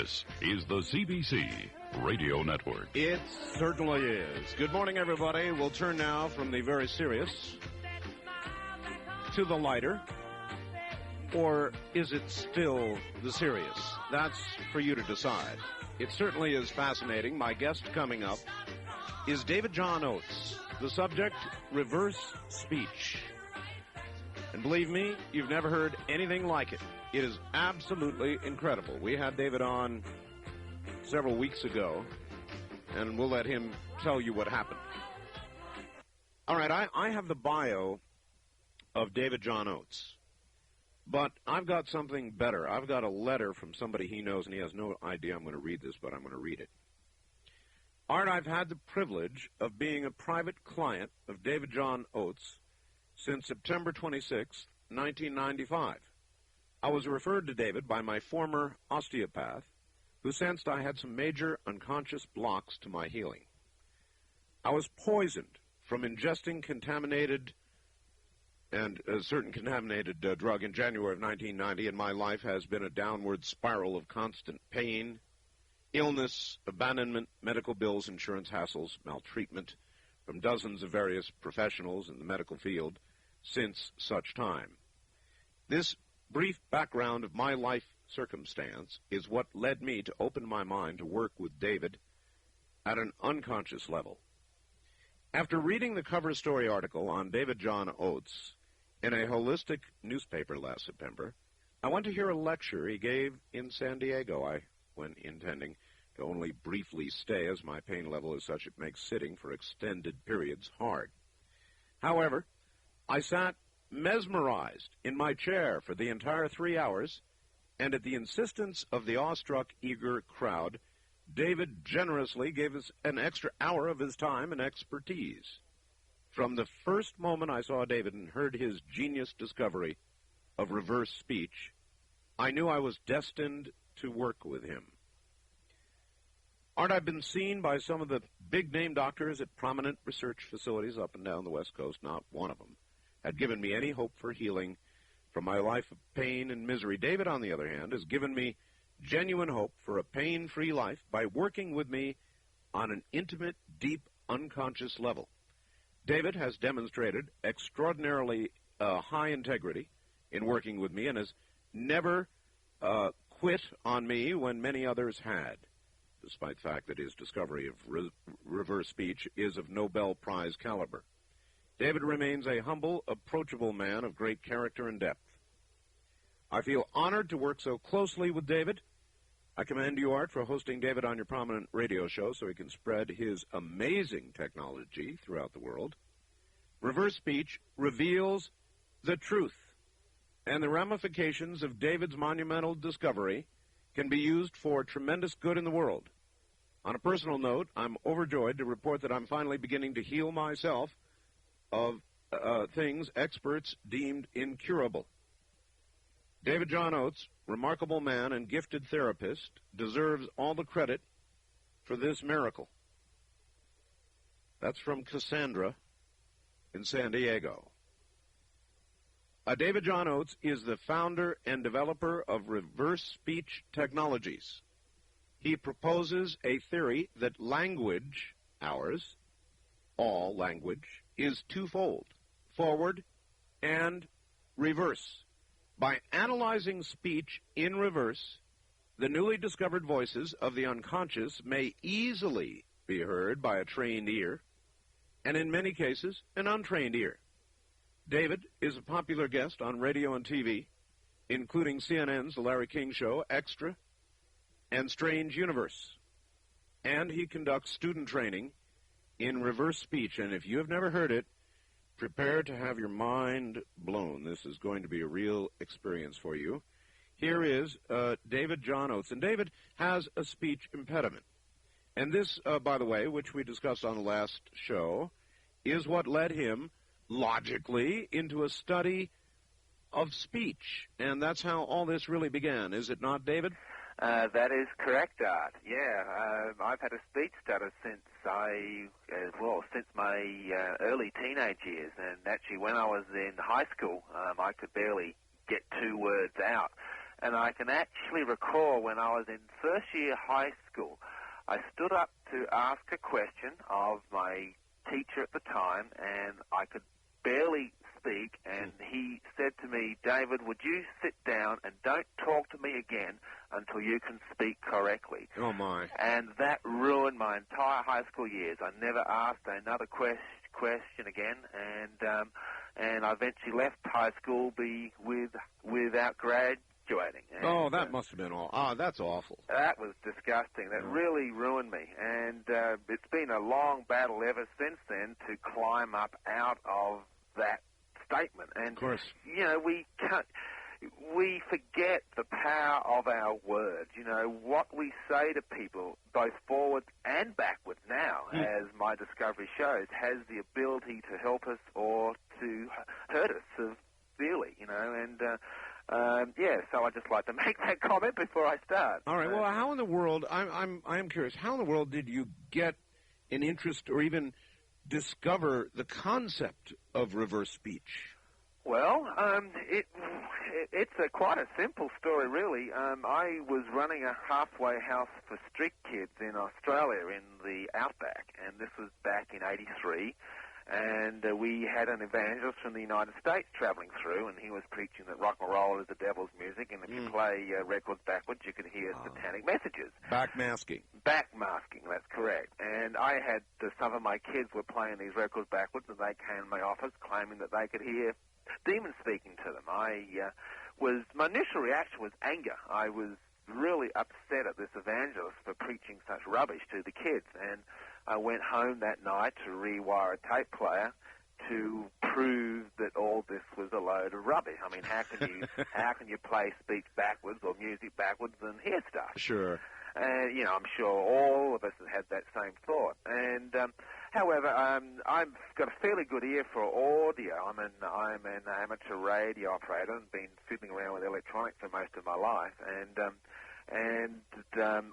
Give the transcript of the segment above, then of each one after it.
This is the CBC Radio Network. It certainly is. Good morning, everybody. We'll turn now from the very serious to the lighter. Or is it still the serious? That's for you to decide. It certainly is fascinating. My guest coming up is David John Oates. The subject, reverse speech. And believe me, you've never heard anything like it. It is absolutely incredible. We had David on several weeks ago, and we'll let him tell you what happened. All right, I have the bio of David John Oates. But I've got something better. I've got a letter from somebody he knows, and he has no idea I'm going to read this, but I'm going to read it. Art, I've had the privilege of being a private client of David John Oates since September 26, 1995. I was referred to David by my former osteopath, who sensed I had some major unconscious blocks to my healing. I was poisoned from ingesting a certain contaminated drug in January of 1990, and my life has been a downward spiral of constant pain, illness, abandonment, medical bills, insurance hassles, maltreatment from dozens of various professionals in the medical field since such time. This brief background of my life circumstance is what led me to open my mind to work with David at an unconscious level. After reading the cover story article on David John Oates in a holistic newspaper last September, I went to hear a lecture he gave in San Diego. I went intending to only briefly stay, as my pain level is such it makes sitting for extended periods hard. However, I sat mesmerized in my chair for the entire 3 hours, and at the insistence of the awestruck, eager crowd, David generously gave us an extra hour of his time and expertise. From the first moment I saw David and heard his genius discovery of reverse speech, I knew I was destined to work with him. Art, I've been seen by some of the big-name doctors at prominent research facilities up and down the West Coast. Not one of them had given me any hope for healing from my life of pain and misery. David, on the other hand, has given me genuine hope for a pain-free life by working with me on an intimate, deep, unconscious level. David has demonstrated extraordinarily high integrity in working with me and has never quit on me when many others had, despite the fact that his discovery of reverse speech is of Nobel Prize caliber. David remains a humble, approachable man of great character and depth. I feel honored to work so closely with David. I commend you, Art, for hosting David on your prominent radio show so he can spread his amazing technology throughout the world. Reverse speech reveals the truth, and the ramifications of David's monumental discovery can be used for tremendous good in the world. On a personal note, I'm overjoyed to report that I'm finally beginning to heal myself of things experts deemed incurable. David John Oates, remarkable man and gifted therapist, deserves all the credit for this miracle. That's from Cassandra in San Diego. David John Oates is the founder and developer of reverse speech technologies. He proposes a theory that language, ours, all language, is twofold, forward and reverse. By analyzing speech in reverse, the newly discovered voices of the unconscious may easily be heard by a trained ear, and in many cases, an untrained ear. David is a popular guest on radio and TV, including CNN's The Larry King Show, Extra, and Strange Universe. And he conducts student training in reverse speech, and if you have never heard it, prepare to have your mind blown. This is going to be a real experience for you. Here is David John Oates, and David has a speech impediment. And this, by the way, which we discussed on the last show, is what led him, logically, into a study of speech. And that's how all this really began, is it not, David? That is correct, Art. Yeah, I've had a speech stutter since since my early teenage years, and actually when I was in high school, I could barely get 2 words out. And I can actually recall when I was in first year high school, I stood up to ask a question of my teacher at the time, and I could barely speak, and he said to me, "David, would you sit down and don't talk to me again until you can speak correctly?" Oh, my. And that ruined my entire high school years. I never asked another question again, and I eventually left high school without graduating. And, oh, that must have been awful. Oh, that's awful. That was disgusting. That really ruined me. And it's been a long battle ever since then to climb up out of that statement. And, of course. you know, we forget the power of our words. You know, what we say to people, both forwards and backwards now, as my discovery shows, has the ability to help us or to hurt us severely, you know, and so I'd just like to make that comment before I start. All right, well, how in the world, I'm curious, how in the world did you get an interest or even discover the concept of reverse speech? Well, it's quite a simple story, really. I was running a halfway house for street kids in Australia in the outback, and this was back in '83. And we had an evangelist from the United States traveling through, and he was preaching that rock and roll is the devil's music, and if you play records backwards, you could hear satanic messages. Backmasking. Backmasking, that's correct. And I had some of my kids were playing these records backwards, and they came to my office claiming that they could hear demons speaking to them. My initial reaction was anger. I was really upset at this evangelist for preaching such rubbish to the kids, and I went home that night to rewire a tape player to prove that all this was a load of rubbish. I mean, how can you play speech backwards or music backwards and hear stuff? Sure. You know, I'm sure all of us have had that same thought. And however, I've got a fairly good ear for audio. I'm an amateur radio operator and been fiddling around with electronics for most of my life. And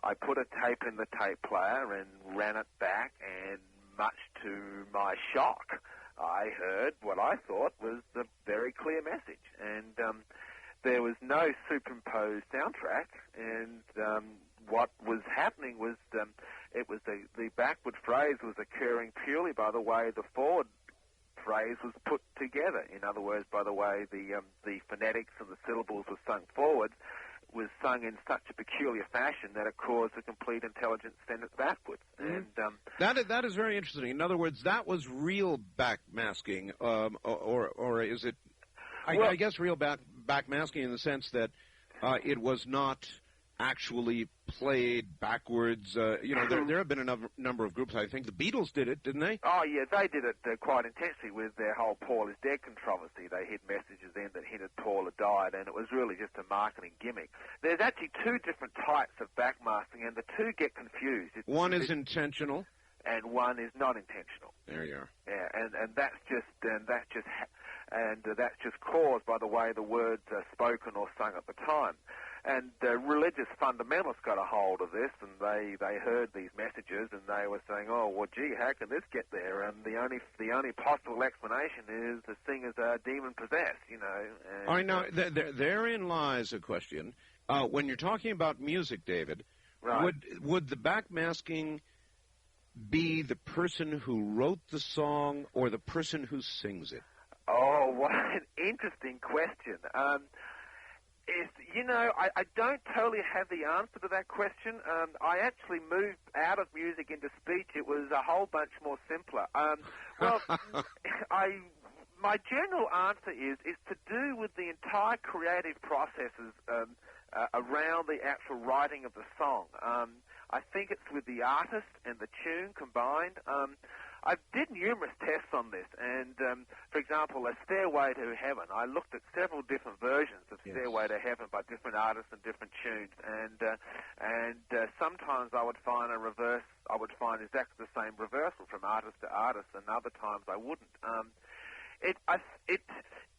I put a tape in the tape player and ran it back, and much to my shock, I heard what I thought was a very clear message. And there was no superimposed soundtrack, and what was happening was it was the backward phrase was occurring purely by the way the forward phrase was put together. In other words, by the way the phonetics and the syllables were sung forwards, was sung in such a peculiar fashion that it caused a complete intelligent sentence backwards. And that is very interesting. In other words, that was real backmasking, or is it? I guess real backmasking in the sense that it was not actually played backwards. There have been a number of groups. I think the Beatles did it, didn't they? Oh, yeah, they did it quite intensely with their whole Paul is dead controversy. They hid messages in that hinted Paul had died, and it was really just a marketing gimmick. There's actually two different types of backmasking, and the two get confused. One is intentional, and one is not intentional. There you are. Yeah, and that's just caused by the way the words are spoken or sung at the time. And religious fundamentalists got a hold of this, and they heard these messages, and they were saying, "Oh, well, gee, how can this get there?" And the only possible explanation is the singers are demon possessed, you know. And, all right, now therein lies a question. When you're talking about music, David, right. would the backmasking be the person who wrote the song or the person who sings it? Oh, what an interesting question. I don't totally have the answer to that question. I actually moved out of music into speech. It was a whole bunch more simpler. My general answer is to do with the entire creative processes around the actual writing of the song. I think it's with the artist and the tune combined. I did numerous tests on this, and for example, A Stairway to Heaven, I looked at several different versions of Stairway to Heaven by different artists and different tunes, and sometimes I would find exactly the same reversal from artist to artist, and other times I wouldn't.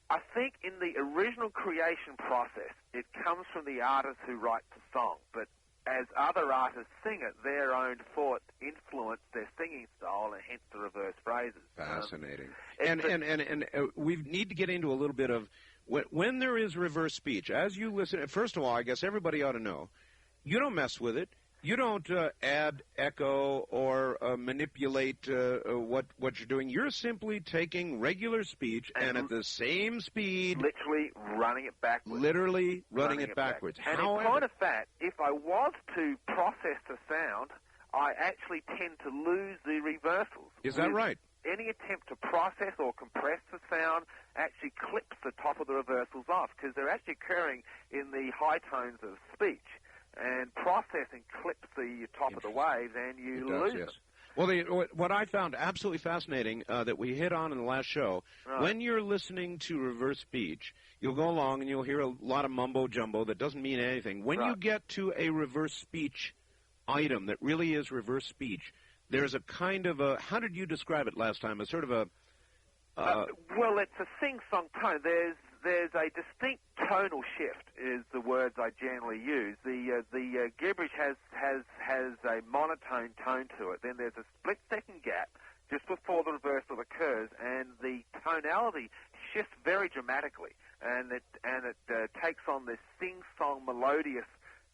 I think in the original creation process, it comes from the artist who writes the song, but as other artists sing it, their own thought influenced their singing style, and hence the reverse phrases. Fascinating. And we need to get into a little bit of when there is reverse speech, as you listen, first of all, I guess everybody ought to know, you don't mess with it. You don't add echo or manipulate what you're doing. You're simply taking regular speech and at the same speed... Literally running it backwards. Literally running it backwards. And in point of fact, if I was to process the sound, I actually tend to lose the reversals. Is that right? Any attempt to process or compress the sound actually clips the top of the reversals off because they're actually occurring in the high tones of speech. And processing clips the top of the waves, and you lose them. Well, what I found absolutely fascinating that we hit on in the last show, when you're listening to reverse speech, you'll go along and you'll hear a lot of mumbo-jumbo that doesn't mean anything. When you get to a reverse speech item that really is reverse speech, there's a kind of a, how did you describe it last time, a sort of a... well, it's a sing-song tone. There's a distinct tonal shift, is the words I generally use. The gibberish has a monotone tone to it. Then there's a split-second gap just before the reversal occurs, and the tonality shifts very dramatically, and it takes on this sing-song melodious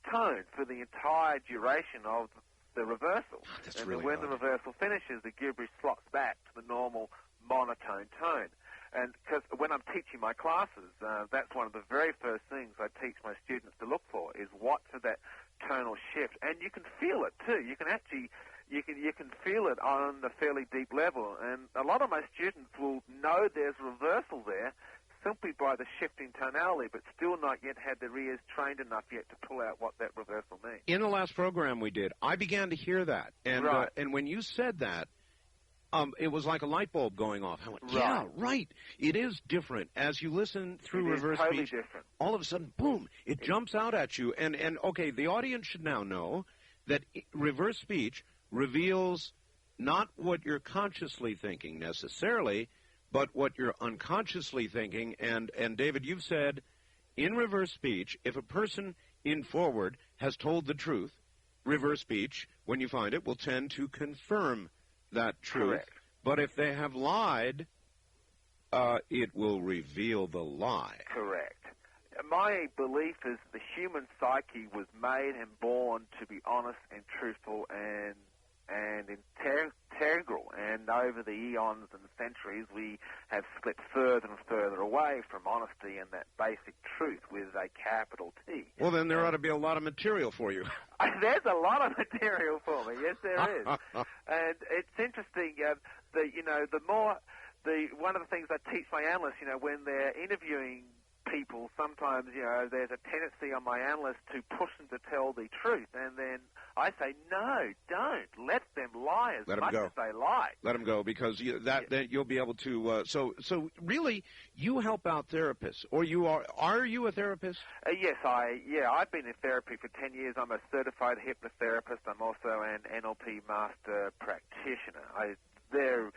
tone for the entire duration of the reversal. That's and really when the reversal finishes, the gibberish slots back to the normal monotone tone. And because when I'm teaching my classes, that's one of the very first things I teach my students to look for is watch for that tonal shift, and you can feel it too. You can actually you can feel it on a fairly deep level, and a lot of my students will know there's reversal there simply by the shifting tonality, but still not yet had their ears trained enough yet to pull out what that reversal means. In the last program we did, I began to hear that, and and when you said that, it was like a light bulb going off. I went, yeah, right. It is different. As you listen through reverse totally speech, different. All of a sudden, boom, it jumps out at you. And okay, the audience should now know that reverse speech reveals not what you're consciously thinking necessarily, but what you're unconsciously thinking. And David, you've said in reverse speech, if a person in forward has told the truth, reverse speech, when you find it, will tend to confirm that truth. Correct. But if they have lied, it will reveal the lie. Correct. My belief is the human psyche was made and born to be honest and truthful and integral. And over the eons and centuries, we have slipped further and further away from honesty and that basic truth with a capital T. Well, then there ought to be a lot of material for you. There's a lot of material for me. Yes, there is. And it's interesting. One of the things I teach my analysts, when they're interviewing people, sometimes, there's a tendency on my analysts to push them to tell the truth. And then I say, no, don't. Let them lie as much as they lie. Let them go, because then you'll be able to... So really, you help out therapists, or are you a therapist? Yes, I've been in therapy for 10 years. I'm a certified hypnotherapist. I'm also an NLP master practitioner. They're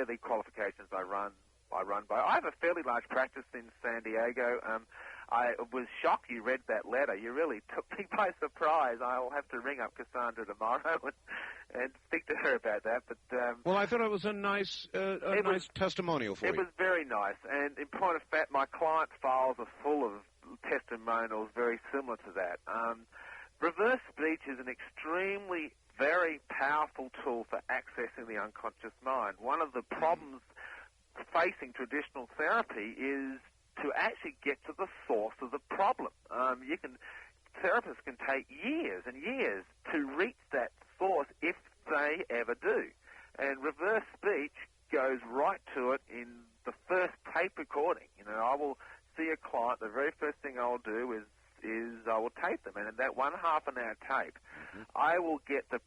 the qualifications I run by. I have a fairly large practice in San Diego. I was shocked you read that letter. You really took me by surprise. I'll have to ring up Cassandra tomorrow and speak to her about that. But well, I thought it was a nice testimonial for you. It was very nice. And in point of fact, my client files are full of testimonials very similar to that. Reverse speech is an extremely very powerful tool for accessing the unconscious mind. One of the problems facing traditional therapy is to actually get to the source of the problem. Therapists can take years and years to reach that source if they ever do. And reverse speech goes right to it in the first tape recording. I will see a client, the very first thing I'll do is I will tape them, and in that 1.5 hour tape, I will get the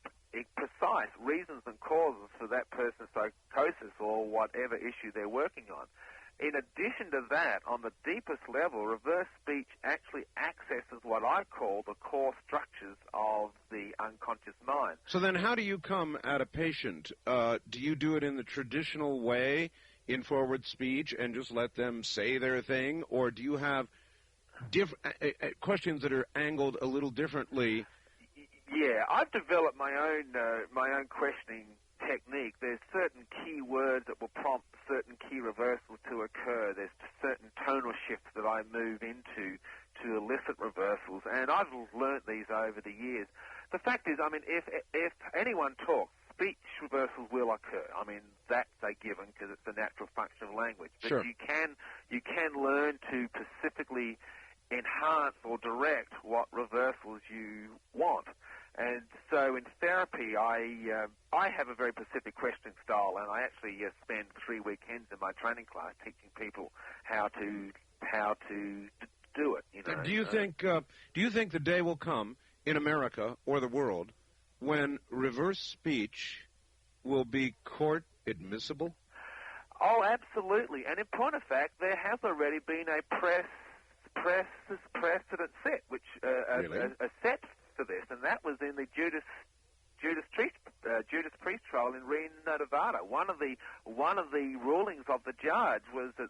precise reasons and causes for that person's psychosis or whatever issue they're working on. In addition to that, on the deepest level, reverse speech actually accesses what I call the core structures of the unconscious mind. So then how do you come at a patient? Do you do it in the traditional way, in forward speech, and just let them say their thing? Or do you have questions that are angled a little differently? Yeah, I've developed my own questioning technique. There's certain key words words that will prompt certain key reversals to occur. There's certain tonal shifts that I move into to elicit reversals, and I've learnt these over the years. The fact is, I mean, if anyone talks, speech reversals will occur. I mean, that's a given because it's a natural function of language. But sure. you can learn to specifically enhance or direct what reversals you want. And so in therapy, I have a very specific questioning style, and I actually spend 3 weekends in my training class teaching people how to do it. You know. Do you think the day will come in America or the world when reverse speech will be court admissible? Oh, absolutely. And in point of fact, there has already been a precedent set, which Really? a set for this, and that was in the Judas Priest trial in Reno, Nevada. One of the rulings of the judge was that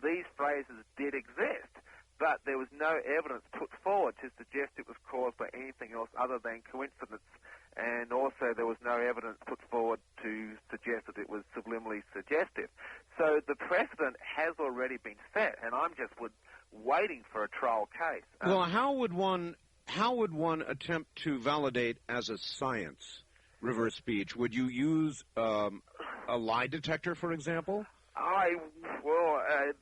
these phrases did exist, but there was no evidence put forward to suggest it was caused by anything else other than coincidence. And also there was no evidence put forward to suggest that it was subliminally suggestive. So the precedent has already been set, and I'm just waiting for a trial case. Well, how would one attempt to validate as a science reverse speech? Would you use a lie detector, for example?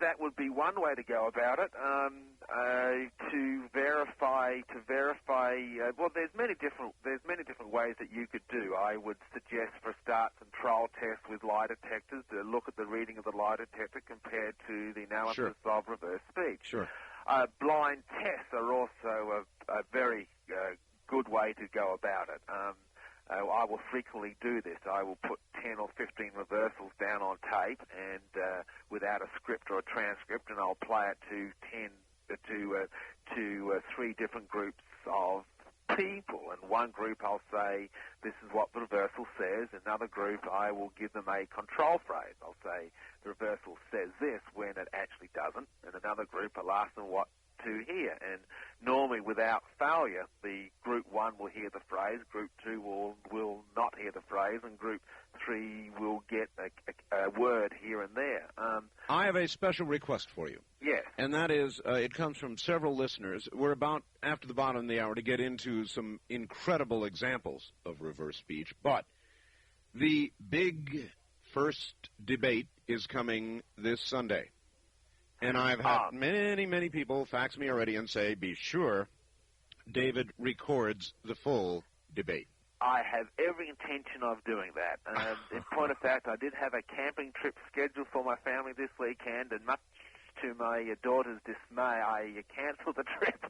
That would be one way to go about it. To verify. Well, there's many different ways that you could do. I would suggest, for a start, some trial tests with lie detectors to look at the reading of the lie detector compared to the analysis of reverse speech. Sure. Blind tests are also a very good way to go about it. I will frequently do this. I will put 10 or 15 reversals down on tape and without a script or a transcript, and I'll play it to 3 different groups of people. In one group I'll say, this is what the reversal says. In another group I will give them a control phrase. I'll say, the reversal says this when it actually doesn't. In another group I'll ask them what to hear. And normally without failure, the group 1 will hear the phrase, group 2 will not hear the phrase, and group 3 will get a word here and there. I have a special request for you. Yes. And that is, it comes from several listeners. We're about, after the bottom of the hour, to get into some incredible examples of reverse speech. But the big first debate is coming this Sunday. And I've had many people fax me already and say, be sure David records the full debate. I have every intention of doing that. In point of fact, I did have a camping trip scheduled for my family this weekend, and much to my daughter's dismay, I canceled the trip.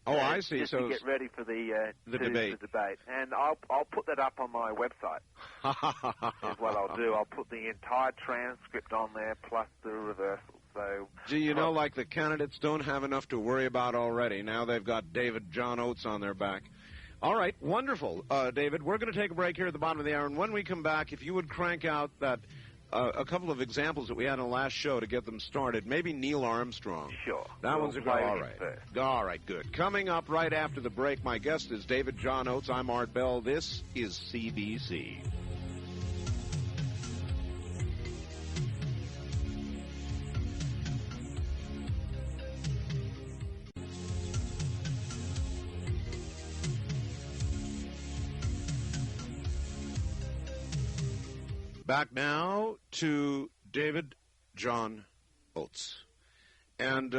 Oh, I see. Just so to get ready for the debate. The debate. And I'll put that up on my website. Is what I'll do. I'll put the entire transcript on there plus the reversal. So, gee, you know, like the candidates don't have enough to worry about already. Now they've got David John Oates on their back. All right, wonderful, David. We're going to take a break here at the bottom of the hour, and when we come back, if you would crank out that a couple of examples that we had in the last show to get them started, maybe Neil Armstrong. Sure. That one's a go. All right. All right, good. Coming up right after the break, my guest is David John Oates. I'm Art Bell. This is CBC. Back now to David John Oates. And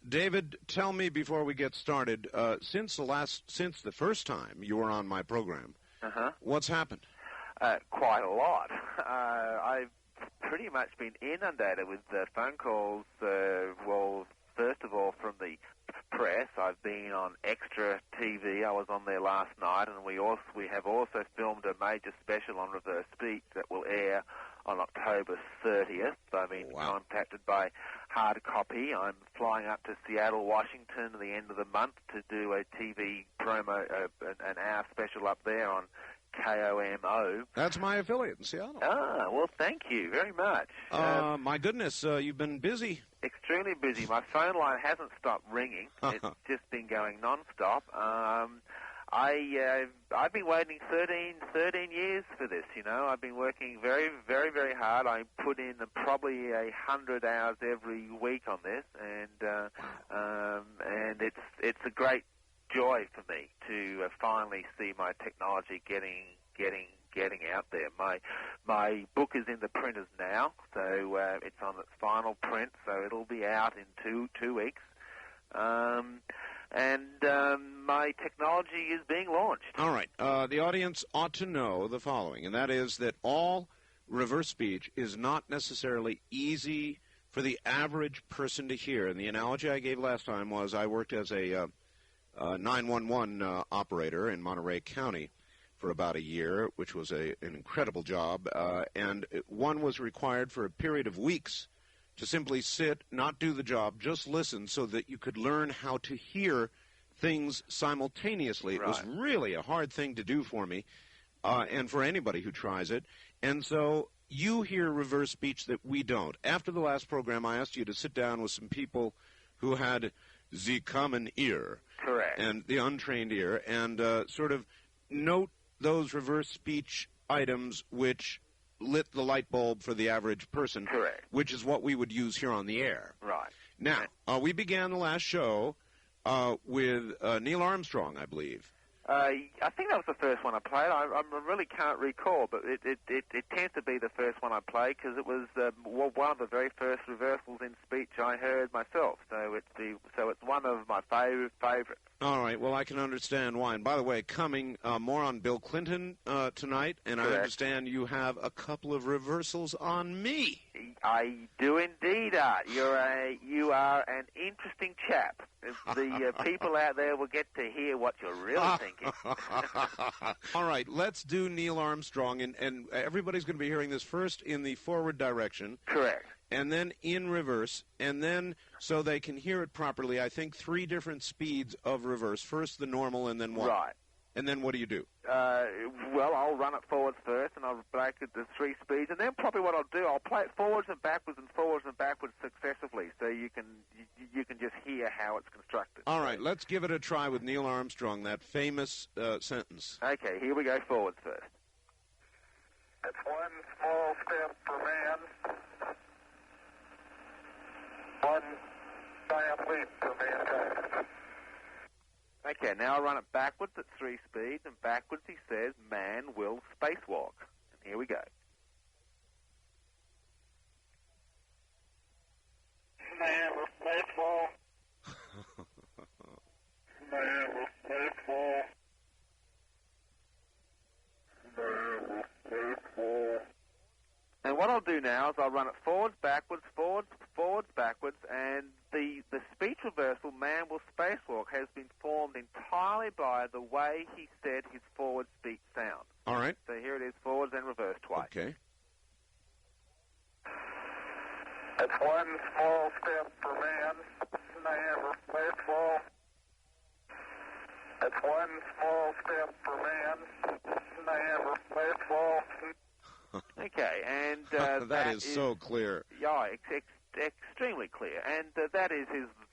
David, tell me before we get started, since the first time you were on my program, what's happened? Quite a lot. I've pretty much been inundated with phone calls. Well, first of all, from the press. I've been on Extra TV. I was on there last night, and we have also filmed a major special on reverse speech that will air on October 30th. I've been contacted by Hard Copy. I'm flying up to Seattle, Washington at the end of the month to do a TV promo, an hour special up there on KOMO. That's my affiliate in Seattle. Ah, well, thank you very much. My goodness, you've been busy. Extremely busy. My phone line hasn't stopped ringing. It's just been going non-stop. I've been waiting 13 years for this. You know, I've been working very, very, very hard. I put in probably 100 hours every week on this, and it's a great joy for me to finally see my technology getting out there. My book is in the printers now, so it's on its final print, so it'll be out in two weeks. And my technology is being launched. All right. The audience ought to know the following, and that is that all reverse speech is not necessarily easy for the average person to hear. And the analogy I gave last time was I worked as a 911 operator in Monterey County for about a year, which was an incredible job, and one was required for a period of weeks to simply sit, not do the job, just listen so that you could learn how to hear things simultaneously. Right. It was really a hard thing to do for me and for anybody who tries it. And so you hear reverse speech that we don't. After the last program, I asked you to sit down with some people who had the common ear. Correct. And the untrained ear, and sort of note those reverse speech items which lit the light bulb for the average person. Correct. Which is what we would use here on the air. Right. Now, we began the last show with Neil Armstrong, I believe. I think that was the first one I played. I really can't recall, but it tends to be the first one I played because it was one of the very first reversals in speech I heard myself. So it's one of my favorites. All right. Well, I can understand why. And by the way, coming more on Bill Clinton tonight, and Correct. I understand you have a couple of reversals on me. I do indeed, Art. You are an interesting chap. The people out there will get to hear what you're really thinking. All right, let's do Neil Armstrong, and everybody's going to be hearing this first in the forward direction. Correct. And then in reverse, and then so they can hear it properly, I think 3 different speeds of reverse. First the normal, and then what? Right. And then what do you do? Well, I'll run it forwards first, and I'll break it to 3 speeds, and then probably what I'll do, I'll play it forwards and backwards successively, so you can just hear how it's constructed. All right, let's give it a try with Neil Armstrong, that famous sentence. Okay, here we go forwards first. It's one small step for man, one giant leap for mankind. Okay, now I'll run it backwards at 3 speeds, and backwards he says, man will spacewalk. And here we go. Man will spacewalk. Man will spacewalk. Man will spacewalk. And what I'll do now is I'll run it forwards, backwards, backwards, and the speech reversal, man will spacewalk, has been formed entirely by the way he said his forward speech sound. All right. So here it is, forwards and reverse twice. Okay. It's one small step for man, man will spacewalk. It's one small step for man, man will spacewalk. Okay, and that is so clear. Yeah, extremely clear, and that is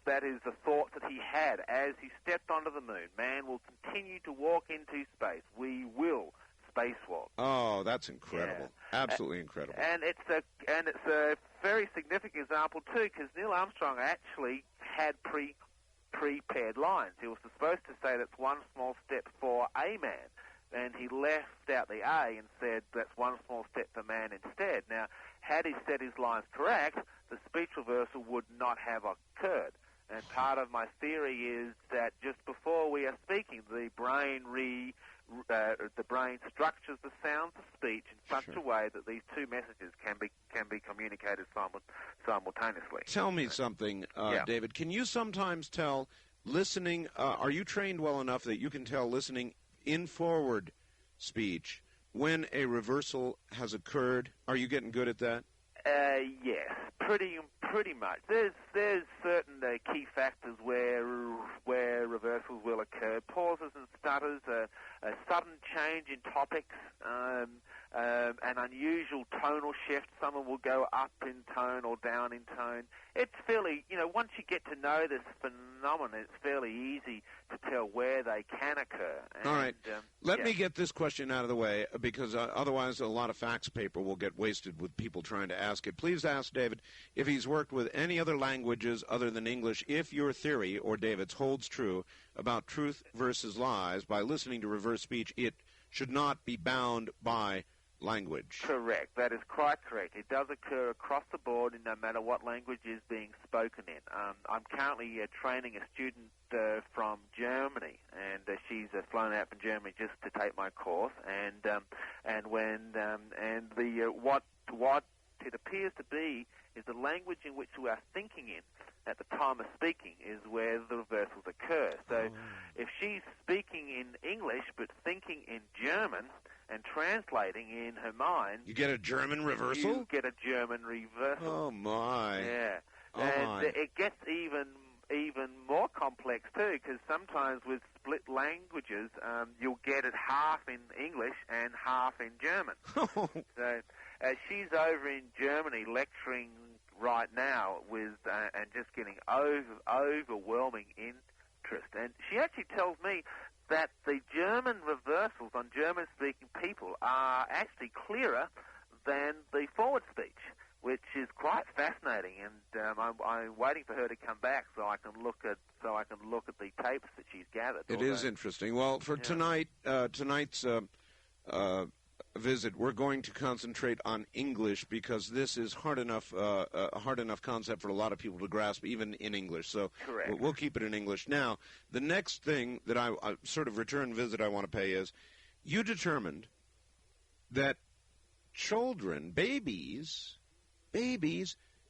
the thought that he had as he stepped onto the moon. Man will continue to walk into space. We will spacewalk. Oh, that's incredible! Yeah. Absolutely incredible. And it's a very significant example too, because Neil Armstrong actually had prepared lines. He was supposed to say that's one small step for a man. And he left out the A and said that's one small step for man instead. Now, had he said his lines correct, the speech reversal would not have occurred. And part of my theory is that just before we are speaking, the brain structures the sounds of speech in such a way that these 2 messages can be communicated simultaneously. Tell me something, David. Can you sometimes tell listening? Are you trained well enough that you can tell listening in forward speech when a reversal has occurred? Are you getting good at that? Yes, pretty much. There's certain key factors where reversals will occur. Pauses and stutters, a sudden change in topics, an unusual tonal shift. Someone will go up in tone or down in tone. It's fairly, once you get to know this phenomenon, it's fairly easy to tell where they can occur. And, all right. Let me get this question out of the way, because otherwise a lot of fax paper will get wasted with people trying to ask it. Please ask David if he's worked with any other languages other than English, if your theory, or David's, holds true about truth versus lies. By listening to reverse speech, it should not be bound by language. Correct. That is quite correct. It does occur across the board, no matter what language is being spoken in. I'm currently training a student from Germany, and she's flown out from Germany just to take my course. What it appears to be is the language in which we are thinking in at the time of speaking is where the reversals occur. So if she's speaking in English but thinking in German and translating in her mind... You get a German reversal? You get a German reversal. Oh, my. Yeah. Oh, and my. It gets even more complex, too, because sometimes with split languages, you'll get it half in English and half in German. So she's over in Germany lecturing right now with and just getting overwhelming interest. And she actually tells me that the German reversals on German-speaking people are actually clearer than the forward speech, which is quite fascinating. And I'm waiting for her to come back so I can look at the tapes that she's gathered. It is interesting. Well, for tonight's visit, we're going to concentrate on English, because this is a hard enough concept for a lot of people to grasp, even in English. So we'll keep it in English. Now, the next thing that I sort of return visit I want to pay is, you determined that children, babies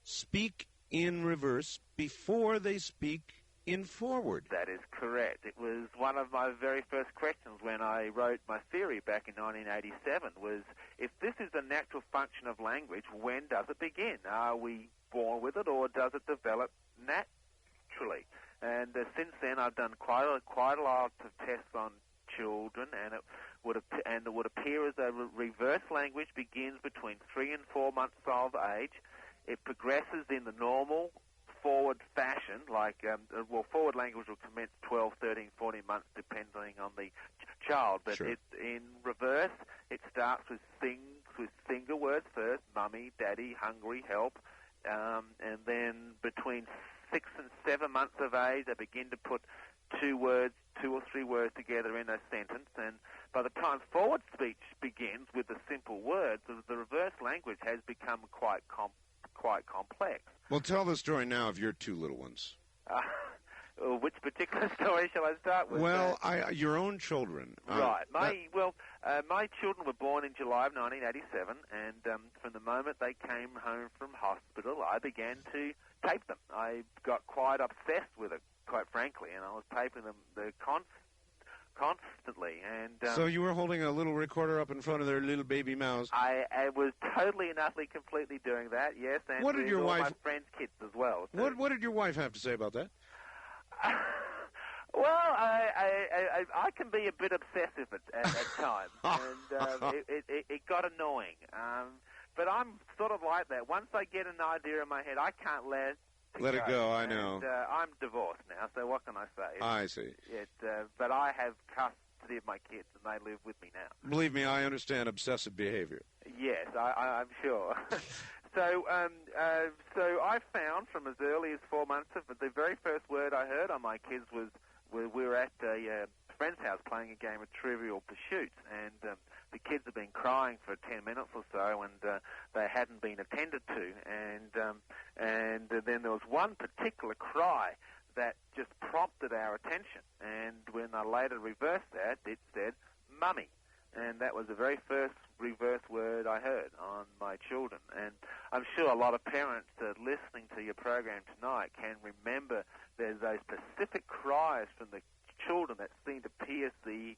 speak in reverse before they speak in forward. That is correct. It was one of my very first questions when I wrote my theory back in 1987, was, if this is a natural function of language, when does it begin? Are we born with it, or does it develop naturally? And since then, I've done quite a lot of tests on children, and it would appear as though reverse language begins between 3 and 4 months of age. It progresses in the normal forward fashion, like, forward language will commence 12, 13, 14 months, depending on the child. But in reverse, it starts with single words first: mummy, daddy, hungry, help. And then between 6 and 7 months of age, they begin to put 2 or 3 words together in a sentence. And by the time forward speech begins with the simple words, the reverse language has become quite complex. Well, tell the story now of your 2 little ones. Which particular story shall I start with? Well, your own children. Right. My children were born in July of 1987, and from the moment they came home from hospital, I began to tape them. I got quite obsessed with it, quite frankly, and I was taping them constantly. And so you were holding a little recorder up in front of their little baby mouths. I was totally and utterly completely doing that, yes, and what did your wife, my friends' kids as well. So. What did your wife have to say about that? Well, I can be a bit obsessive at times, and it got annoying. But I'm sort of like that. Once I get an idea in my head, I can't let it go. I know. And, I'm divorced now, so what can I say? I see. But I have custody of my kids, and they live with me now. Believe me, I understand obsessive behavior. Yes, I'm sure. So I found from as early as 4 months of the very first word I heard on my kids was, we were at a friend's house playing a game of Trivial Pursuit, and the kids had been crying for 10 minutes or so, and they hadn't been attended to, and then there was one particular cry that just prompted our attention, and when I later reversed that, it said mummy, and that was the very first reverse word I heard on my children. And I'm sure a lot of parents listening to your program tonight can remember there's those specific cries from the children that seem to pierce the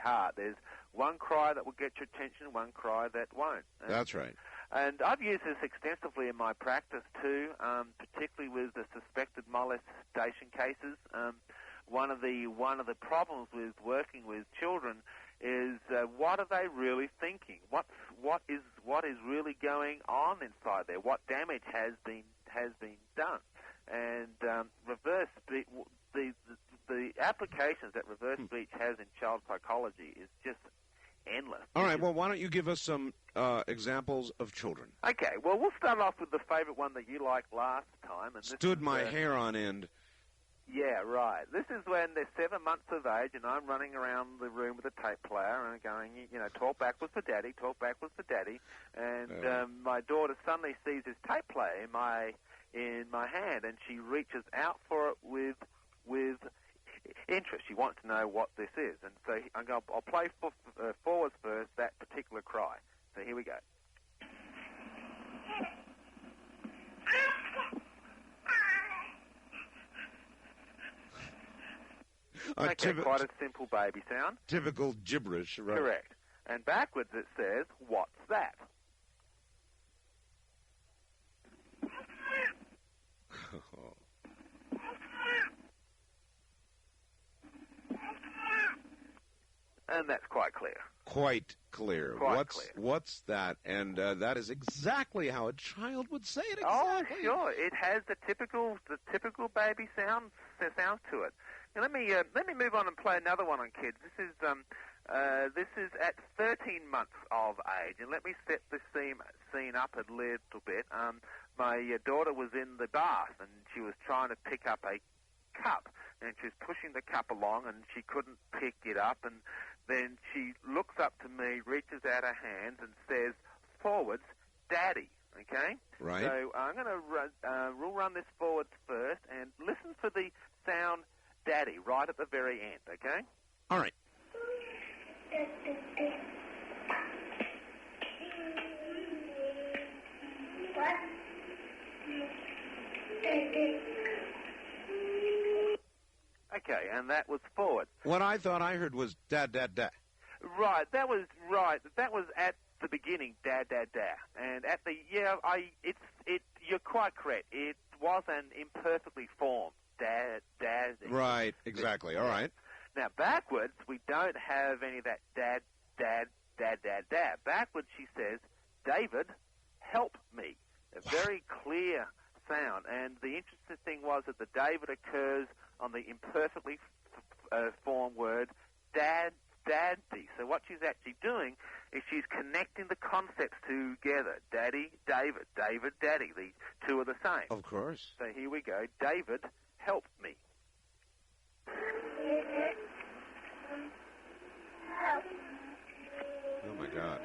heart. There's one cry that will get your attention, one cry that won't. That's right. And I've used this extensively in my practice too, particularly with the suspected molestation cases. One of the problems with working with children is what are they really thinking? What is really going on inside there? What damage has been done? And reverse speech, the applications that reverse speech has in child psychology is just endless. All right, well, why don't you give us some examples of children? Okay, well, we'll start off with the favorite one that you liked last time. And Stood my hair on end. Yeah, right. This is when they're 7 months of age, and I'm running around the room with a tape player and going, talk backwards for Daddy, talk backwards for Daddy. And my daughter suddenly sees this tape player in my hand, and she reaches out for it with interest. She wants to know what this is. And so I'll play forwards first, that particular cry. So here we go. Okay, quite a simple baby sound. Typical gibberish, right? Correct. And backwards it says, what's that? And that's quite clear. Quite clear. Quite clear. What's that? And that is exactly how a child would say it. Exactly. Oh, sure. It has the typical baby sounds to it. Now, let me move on and play another one on kids. This is at 13 months of age, and let me set the scene up a little bit. My daughter was in the bath, and she was trying to pick up a cup, and she was pushing the cup along, and she couldn't pick it up, and then she looks up to me, reaches out her hands, and says, forwards, Daddy, okay? Right. So I'm going to we'll run this forwards first, and listen for the sound Daddy right at the very end, okay? All right. What? Okay, and that was forward. What I thought I heard was dad, dad, dad. Right, that was right. That was at the beginning, dad, dad, dad. And at the you're quite correct. It was an imperfectly formed dad, dad. Right, exactly. All right. Now backwards, we don't have any of that dad, dad, dad, dad, dad. Backwards, she says, David, help me. A very clear sound. And the interesting thing was that the David occurs on the imperfectly formed word dad, daddy. So what she's actually doing is she's connecting the concepts together. Daddy, David, David, daddy. The two are the same. Of course. So here we go. David, help me. Oh, my God.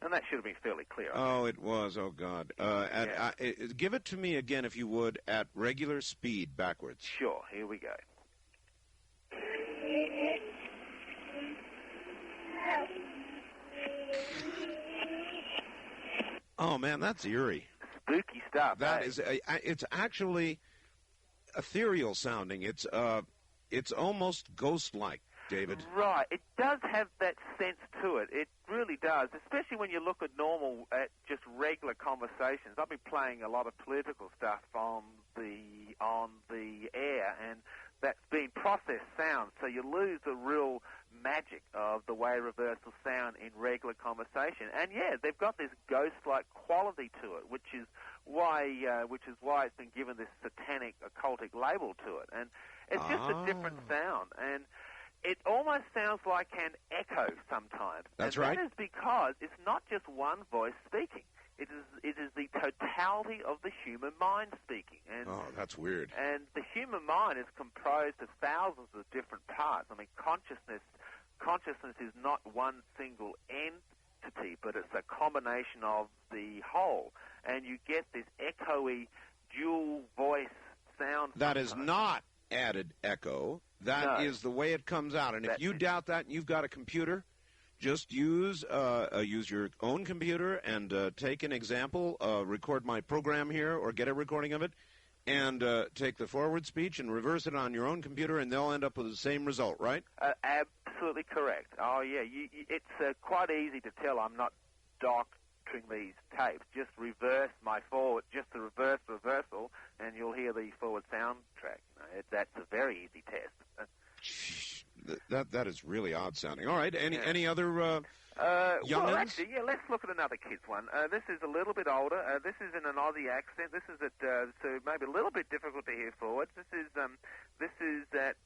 And that should have been fairly clear. Oh, it was. Oh, God. Give it to me again, if you would, at regular speed backwards. Sure. Here we go. Oh, man, that's eerie. Spooky stuff. That is. It's actually ethereal sounding. It's almost ghost-like, David. Right. It does have that sense to it. It really does, especially when you look at just regular conversations. I've been playing a lot of political stuff on the air, and that's been processed sound, so you lose the real magic of the way reversals sound in regular conversation. And yeah, they've got this ghost-like quality to it, which is why it's been given this satanic, occultic label to it. And it's just a different sound, and it almost sounds like an echo sometimes. That's and right. That is because it's not just one voice speaking. It is the totality of the human mind speaking. And, that's weird. And the human mind is composed of thousands of different parts. I mean, consciousness is not one single entity, but it's a combination of the whole. And you get this echoey, dual voice sound. That is not added echo. That is the way it comes out. And if you doubt that and you've got a computer, just use your own computer and take an example, record my program here or get a recording of it, and take the forward speech and reverse it on your own computer, and they'll end up with the same result, right? Absolutely correct. Oh, yeah. It's quite easy to tell I'm not monitoring these tapes, just reverse my forward, just the reversal, and you'll hear the forward soundtrack. That's a very easy test. That is really odd sounding. All right, any other young'uns? Well, actually, let's look at another kid's one. This is a little bit older. This is in an Aussie accent. This is so maybe a little bit difficult to hear forwards. This is at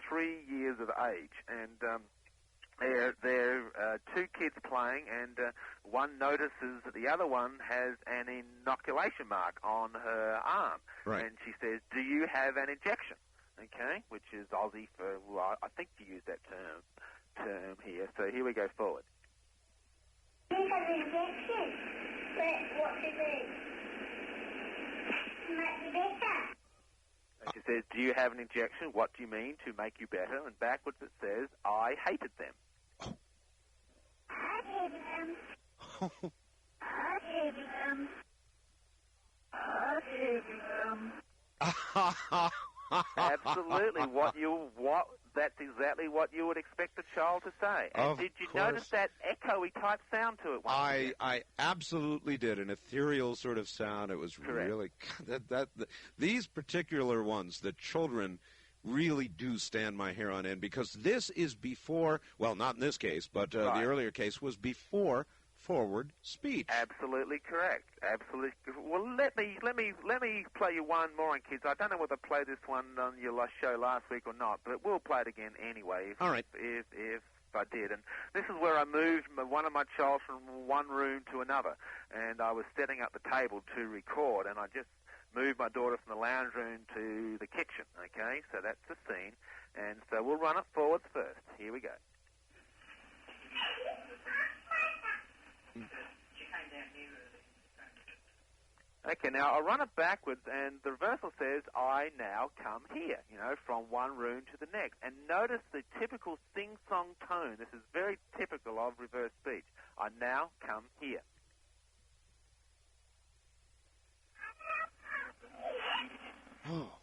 3 years of age, and they're two kids playing, and one notices that the other one has an inoculation mark on her arm, right. And she says, "Do you have an injection?" Okay, which is Aussie for, well, I think you use that term here. So here we go forward. Do you have an injection? But what to do? To make you better. And she says, "Do you have an injection? What do you mean to make you better?" And backwards it says, "I hated them." I hated them. I hated them. I hated them. Absolutely. That's exactly what you would expect a child to say. And Of did you course. notice that echoey type sound to it? I absolutely did, an ethereal sort of sound. It was Correct. really these particular ones, the children really do stand my hair on end, because this is before, well, not in this case, but Right. the earlier case was before forward speech. Absolutely correct. Absolutely. Well, let me play you one more on kids. I don't know whether I played this one on your last show last week or not, but we'll play it again anyway. All right. If I did, and this is where I moved one of my children from one room to another, and I was setting up the table to record, and I just moved my daughter from the lounge room to the kitchen. Okay, so that's the scene, and so we'll run it forwards first. Here we go. Okay, now I'll run it backwards, and the reversal says, "I now come here," from one room to the next. And notice the typical sing-song tone. This is very typical of reverse speech. "I now come here." Oh.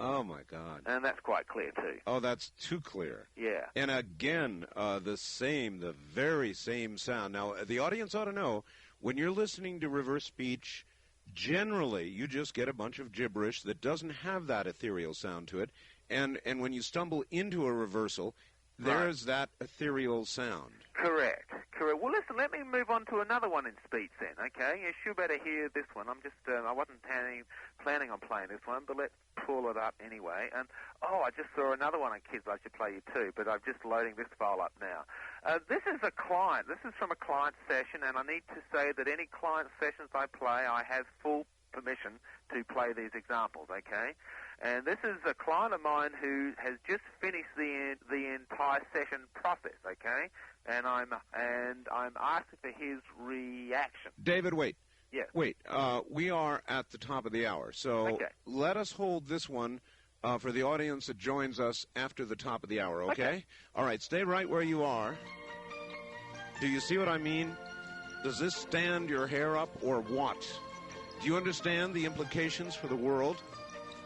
Oh, my God. And that's quite clear, too. Oh, that's too clear. Yeah. And again, the very same sound. Now, the audience ought to know, when you're listening to reverse speech, generally you just get a bunch of gibberish that doesn't have that ethereal sound to it. And when you stumble into a reversal, there's that ethereal sound. Correct. Well, listen, let me move on to another one in speech then, okay? You should better hear this one. I wasn't planning on playing this one, but let's pull it up anyway. And, I just saw another one on kids I should play you too, but I'm just loading this file up now. This is a client. This is from a client session, and I need to say that any client sessions I play, I have full permission to play these examples, okay? And this is a client of mine who has just finished the entire session process, okay? And I'm asking for his reaction. David, wait. Yes. Wait. We are at the top of the hour, so Okay. let us hold this one for the audience that joins us after the top of the hour, okay? All right, stay right where you are. Do you see what I mean? Does this stand your hair up or what? Do you understand the implications for the world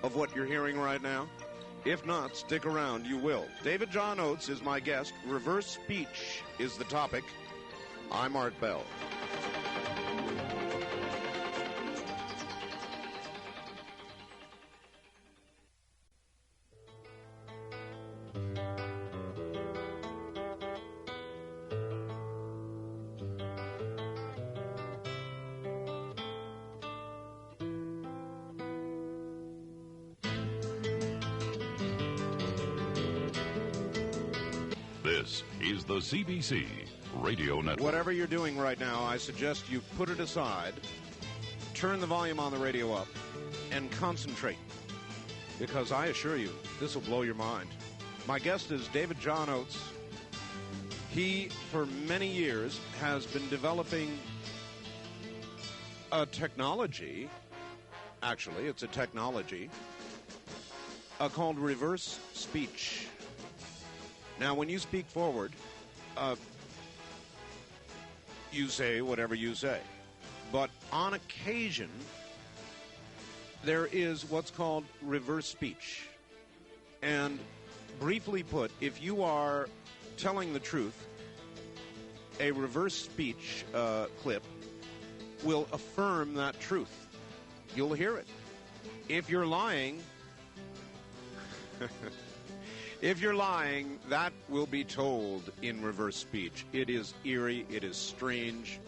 of what you're hearing right now? If not, stick around, you will. David John Oates is my guest. Reverse speech is the topic. I'm Art Bell. This is the CBC Radio Network. Whatever you're doing right now, I suggest you put it aside, turn the volume on the radio up, and concentrate. Because I assure you, this will blow your mind. My guest is David John Oates. He, for many years, has been developing a technology, actually, it's a technology, called reverse speech. Now, when you speak forward, you say whatever you say. But on occasion, there is what's called reverse speech. And briefly put, if you are telling the truth, a reverse speech clip will affirm that truth. You'll hear it. If you're lying, that will be told in reverse speech. It is eerie. It is strange.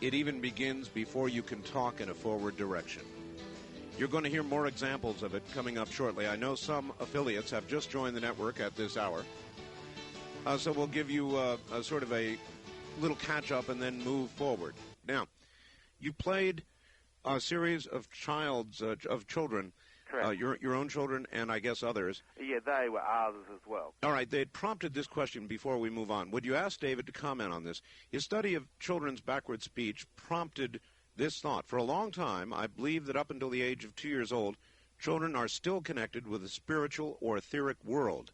It even begins before you can talk in a forward direction. You're going to hear more examples of it coming up shortly. I know some affiliates have just joined the network at this hour. So we'll give you a sort of a little catch-up and then move forward. Now, you played a series of children, your own children and I guess others. Yeah, they were others as well. All right, they had prompted this question before we move on. Would you ask David to comment on this? His study of children's backward speech prompted this thought. For a long time, I believe that up until the age of 2 years old, children are still connected with a spiritual or etheric world.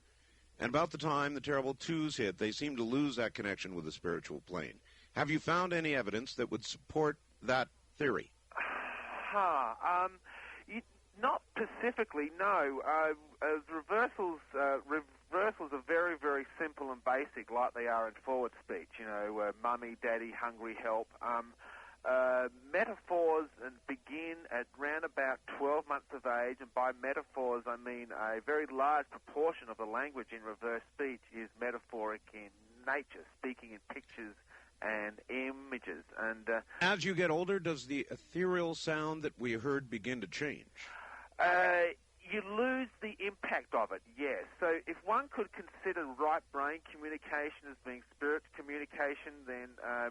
And about the time the terrible twos hit, they seem to lose that connection with the spiritual plane. Have you found any evidence that would support that theory? Not specifically, no. Reversals are very, very simple and basic, like they are in forward speech. You know, mummy, daddy, hungry, help. Metaphors begin at round about 12 months of age, and by metaphors I mean a very large proportion of the language in reverse speech is metaphoric in nature, speaking in pictures and images. And as you get older, does the ethereal sound that we heard begin to change? You lose the impact of it, yes. So if one could consider right brain communication as being spirit communication, then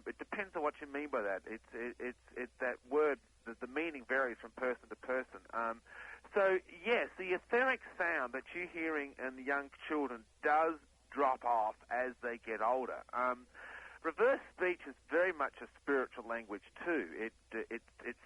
it depends on what you mean by that. It's that word, the meaning varies from person to person. So yes, the etheric sound that you're hearing in the young children does drop off as they get older. Reverse speech is very much a spiritual language too. It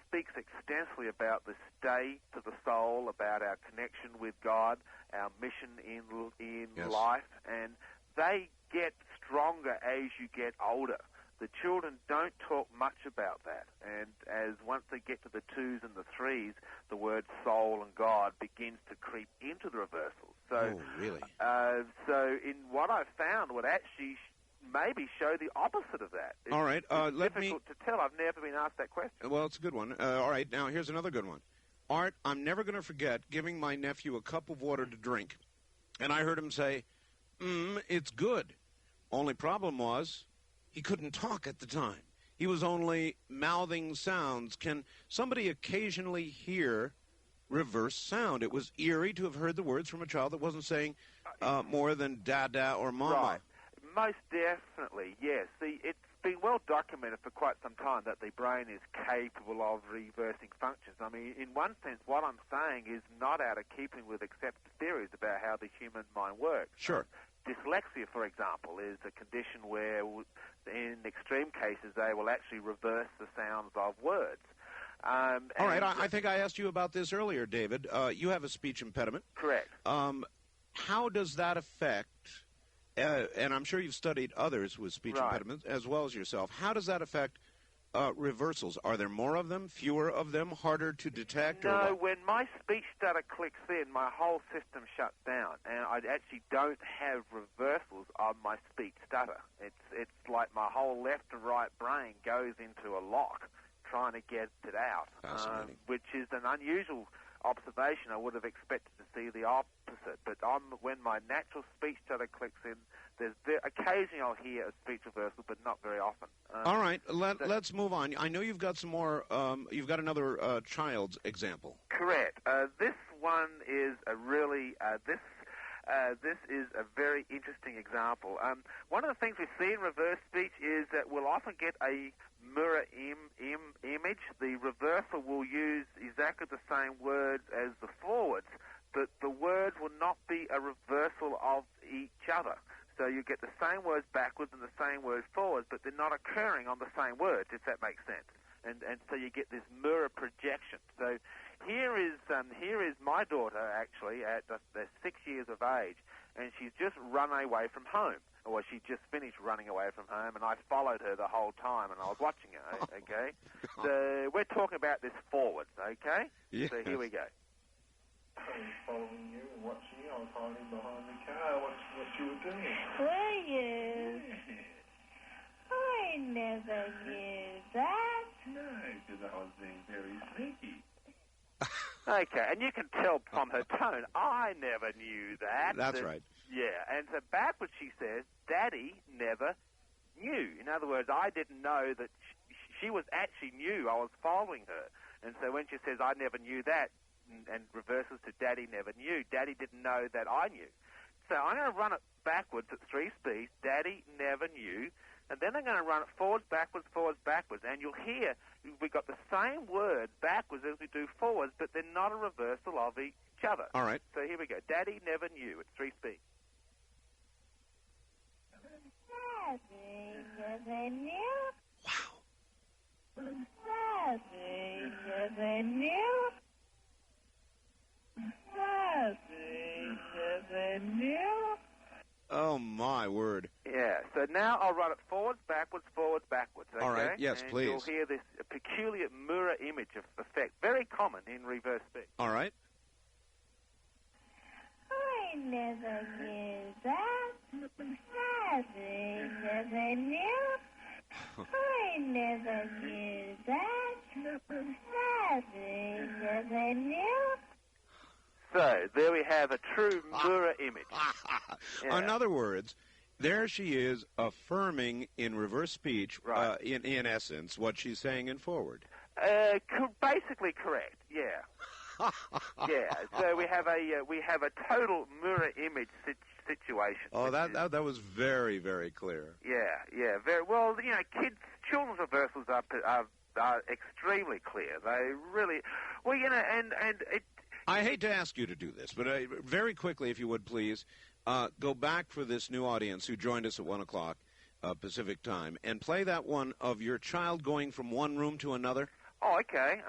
speaks extensively about the state of the soul, about our connection with God, our mission in Yes. life, and they get stronger as you get older. The children don't talk much about that, and as once they get to the 2s and the 3s, the word soul and God begins to creep into the reversals. So, really? So in what I've found would actually maybe show the opposite of that. All right. It's difficult to tell. I've never been asked that question. Well, it's a good one. All right. Now, here's another good one. Art, I'm never going to forget giving my nephew a cup of water to drink, and I heard him say, it's good. Only problem was he couldn't talk at the time. He was only mouthing sounds. Can somebody occasionally hear reverse sound? It was eerie to have heard the words from a child that wasn't saying more than dada or mama. Right. Most definitely, yes. See, it's been well documented for quite some time that the brain is capable of reversing functions. I mean, in one sense, what I'm saying is not out of keeping with accepted theories about how the human mind works. Sure. Dyslexia, for example, is a condition where, in extreme cases, they will actually reverse the sounds of words. All right, I think I asked you about this earlier, David. You have a speech impediment. Correct. How does that affect... and I'm sure you've studied others with speech impediments as well as yourself. How does that affect reversals? Are there more of them, fewer of them, harder to detect? No, when my speech stutter clicks in, my whole system shuts down, and I actually don't have reversals of my speech stutter. It's like my whole left and right brain goes into a lock trying to get it out, which is an unusual observation. I would have expected to see the opposite, but when my natural speech stutter clicks in, occasionally I'll hear a speech reversal, but not very often. All right, let's move on. I know you've got some more. You've got another child's example. Correct. This one is a really this is a very interesting example. One of the things we see in reverse speech is that we'll often get a mirror image. The reversal will use exactly the same words as the forwards, but the words will not be a reversal of each other. So you get the same words backwards and the same words forwards, but they're not occurring on the same words, if that makes sense. And so you get this mirror projection. So here is my daughter, actually, at 6 years of age, and she's just run away from home. Well, she just finished running away from home, and I followed her the whole time, and I was watching her, okay? So we're talking about this forwards, okay? Yes. So here we go. I was following you and watching you. I was hiding behind the car, watching what you were doing. Were you? I never knew that. No, because I was being very sneaky. Okay, and you can tell from her tone, I never knew that. That's right. Yeah, and so backwards she says, Daddy never knew. In other words, I didn't know that she was actually knew I was following her. And so when she says, I never knew that, and reverses to Daddy never knew, Daddy didn't know that I knew. So I'm going to run it backwards at 3 speeds, Daddy never knew, and then I'm going to run it forwards, backwards, and you'll hear we've got the same word backwards as we do forwards, but they're not a reversal of each other. All right. So here we go. Daddy never knew at 3 speeds. Daddy never knew. Wow. Daddy never knew. Daddy never knew. Oh, my word. Yeah, so now I'll run it forwards, backwards, okay? All right, yes, and please. You'll hear this peculiar mirror image effect, very common in reverse speed. All right. I never knew that. Daddy never knew. I never knew that. Daddy never knew. So there we have a true mirror image. Yeah. In other words, there she is affirming in reverse speech, Right. in essence, what she's saying in forward. Basically correct. Yeah. Yeah. So we have a total mirror image situation. Oh, that was very, very clear. Yeah. Very well. You know, children's reversals are extremely clear. They really well. You know, and it. I hate to ask you to do this, but very quickly, if you would please, go back for this new audience who joined us at 1 o'clock Pacific time, and play that one of your child going from one room to another. Oh, okay.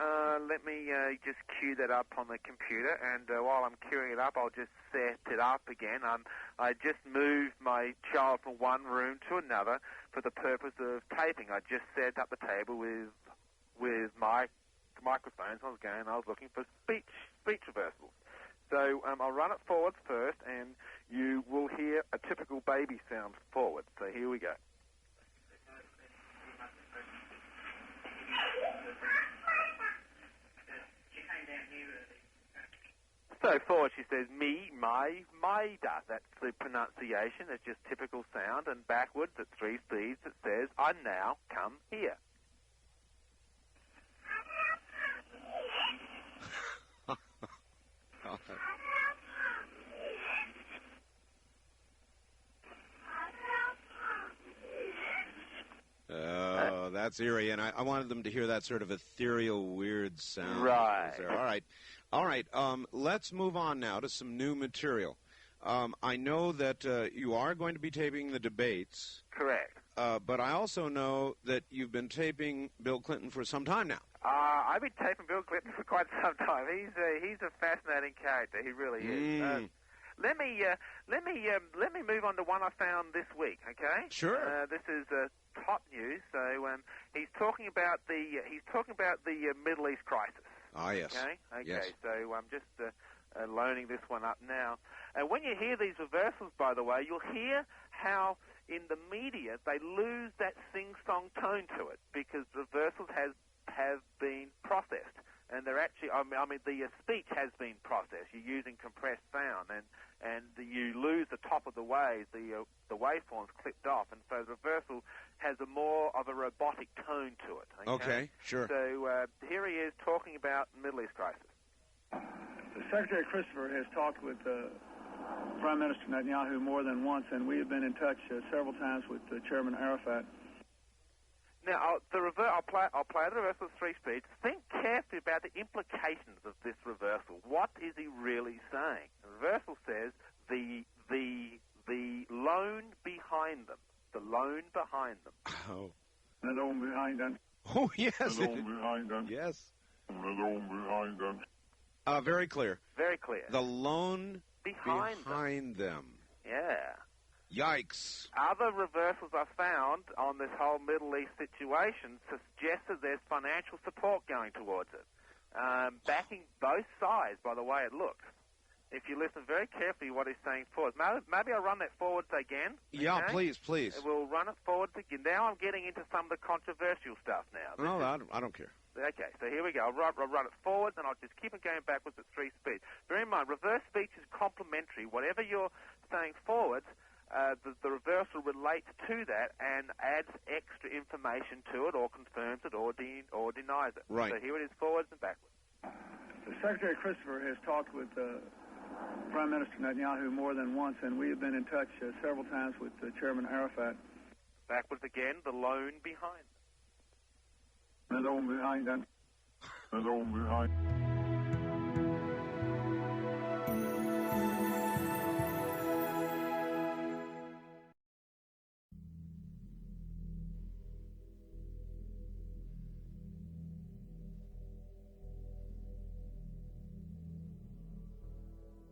Let me just cue that up on the computer, and while I'm queuing it up, I'll just set it up again. I just moved my child from one room to another for the purpose of taping. I just set up the table with my microphones. I was looking for speech reversals. So I'll run it forwards first, and you will hear a typical baby sound forward. So here we go. So forward she says, me, my, da. That's the pronunciation. It's just typical sound. And backwards at 3 speeds it says, I now come here. Oh, that's eerie, and I wanted them to hear that sort of ethereal, weird sound. Right. All right. Let's move on now to some new material. I know that you are going to be taping the debates. Correct. But I also know that you've been taping Bill Clinton for some time now. I've been taping Bill Clinton for quite some time. He's a fascinating character. He really is. Let me move on to one I found this week. Okay. Sure. This is top news. So he's talking about the Middle East crisis. Ah, yes. Okay. Yes. So I'm just loaning this one up now. And when you hear these reversals, by the way, you'll hear how in the media they lose that sing-song tone to it because reversals have been processed. And they're actually, the speech has been processed. You're using compressed sound, and you lose the top of the wave. The waveform's clipped off, and so the reversal has more of a robotic tone to it. Okay, sure. So here he is talking about the Middle East crisis. Secretary Christopher has talked with Prime Minister Netanyahu more than once, and we have been in touch several times with Chairman Arafat. Now, I'll play the reversal at 3 speeds. Think carefully about the implications of this reversal. What is he really saying? The reversal says the loan behind them. The loan behind them. Oh. The loan behind them. Oh, yes. The loan behind them. Yes. The loan behind them. Very clear. Very clear. The loan behind them. Yeah. Yikes. Other reversals I found on this whole Middle East situation suggest that there's financial support going towards it, backing both sides by the way it looks. If you listen very carefully what he's saying forward, maybe I'll run that forwards again. Yeah, okay? please. We'll run it forwards again. Now I'm getting into some of the controversial stuff now. No, I don't care. Okay, so here we go. I'll run it forwards, and I'll just keep it going backwards at 3 speeds. Bear in mind, reverse speech is complementary. Whatever you're saying forwards, the reversal relates to that and adds extra information to it, or confirms it, or denies it. Right. So here it is, forwards and backwards. Secretary Christopher has talked with Prime Minister Netanyahu more than once, and we have been in touch several times with Chairman Arafat. Backwards again, the lone behind. The lone behind them. The lone behind.